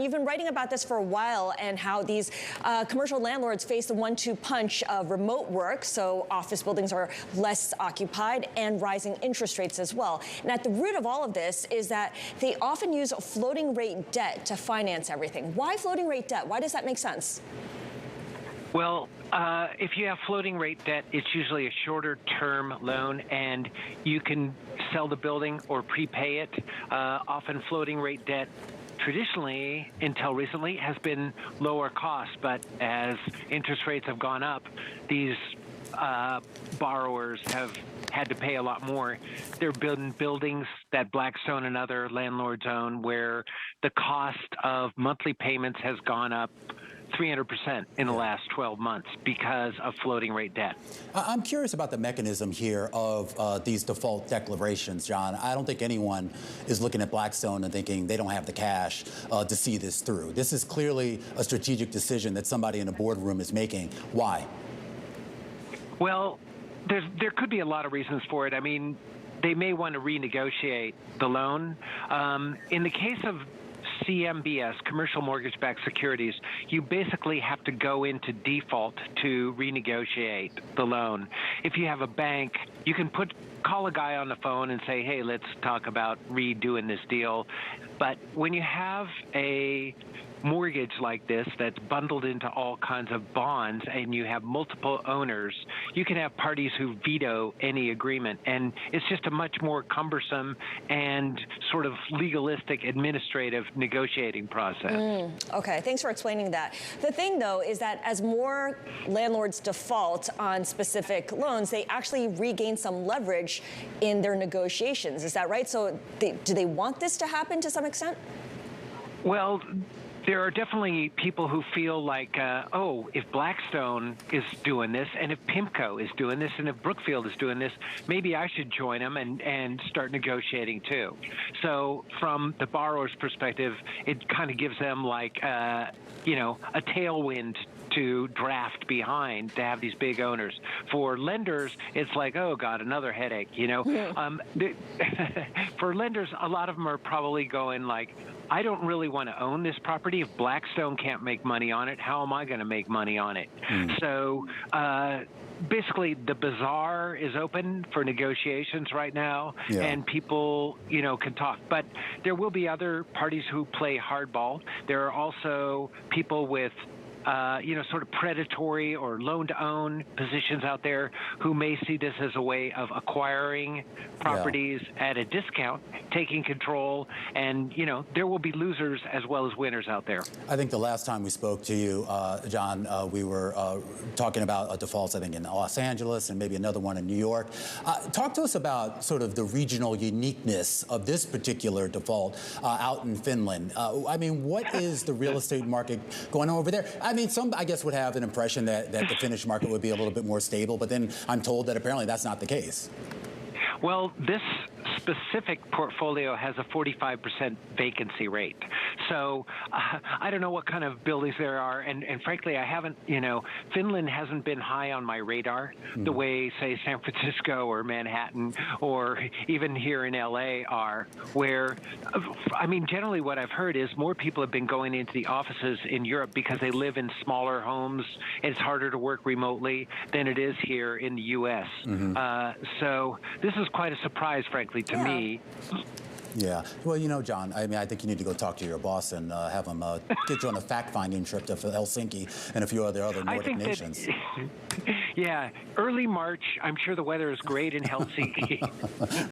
You've been writing about this for a while and how these commercial landlords face the 1-2 punch of remote work, so office buildings are less occupied, and rising interest rates as well. And at the root of all of this is that they often use floating rate debt to finance everything. Why floating rate debt? Why does that make sense? Well, if you have floating rate debt, it's usually a shorter term loan, and you can sell the building or prepay it. Often floating rate debt traditionally, until recently, has been lower cost, but as interest rates have gone up, these borrowers have had to pay a lot more. They're building buildings that Blackstone and other landlords own where the cost of monthly payments has gone up 300% in the last 12 months because of floating rate debt. I'm curious about the mechanism here of these default declarations, John. I don't think anyone is looking at Blackstone and thinking they don't have the cash to see this through. This is clearly a strategic decision that somebody in a boardroom is making. Why? Well, there could be a lot of reasons for it. I mean, they may want to renegotiate the loan. In the case of CMBS, commercial mortgage-backed securities, you basically have to go into default to renegotiate the loan. If you have a bank, you can call a guy on the phone and say, hey, let's talk about redoing this deal. But when you have a mortgage like this that's bundled into all kinds of bonds and you have multiple owners, you can have parties who veto any agreement. And it's just a much more cumbersome and sort of legalistic administrative negotiating process. Okay, thanks for explaining that. The thing, though, is that as more landlords default on specific loans, they actually regain some leverage in their negotiations. Is that right? So do they want this to happen to some extent? Well, there are definitely people who feel like, oh, if Blackstone is doing this, and if PIMCO is doing this, and if Brookfield is doing this, maybe I should join them and start negotiating too. So from the borrower's perspective, it kind of gives them like, a tailwind to draft behind to have these big owners. For lenders, it's like, oh, God, another headache, For lenders, a lot of them are probably going like, I don't really want to own this property. If Blackstone can't make money on it, how am I going to make money on it? So basically, the bazaar is open for negotiations right now, and people, can talk. But there will be other parties who play hardball. There are also people with sort of predatory or loan-to-own positions out there who may see this as a way of acquiring properties at a discount, taking control, and, there will be losers as well as winners out there. I think the last time we spoke to you, John, we were talking about defaults, I think, in Los Angeles and maybe another one in New York. Talk to us about sort of the regional uniqueness of this particular default out in Finland. I mean, what is the real estate market going on over there? I mean, some, I guess, would have an impression that the Finnish market would be a little bit more stable, but then I'm told that apparently that's not the case. Well, this specific portfolio has a 45% vacancy rate. So I don't know what kind of buildings there are. And frankly, I haven't, Finland hasn't been high on my radar the way, say, San Francisco or Manhattan or even here in LA are, where, I mean, generally what I've heard is more people have been going into the offices in Europe because they live in smaller homes. And it's harder to work remotely than it is here in the U.S. So this is quite a surprise, frankly, to me. Yeah. Well, John, I mean, I think you need to go talk to your boss and have him get you on a fact-finding trip to Helsinki and a few other Nordic nations. Yeah. Early March, I'm sure the weather is great in Helsinki.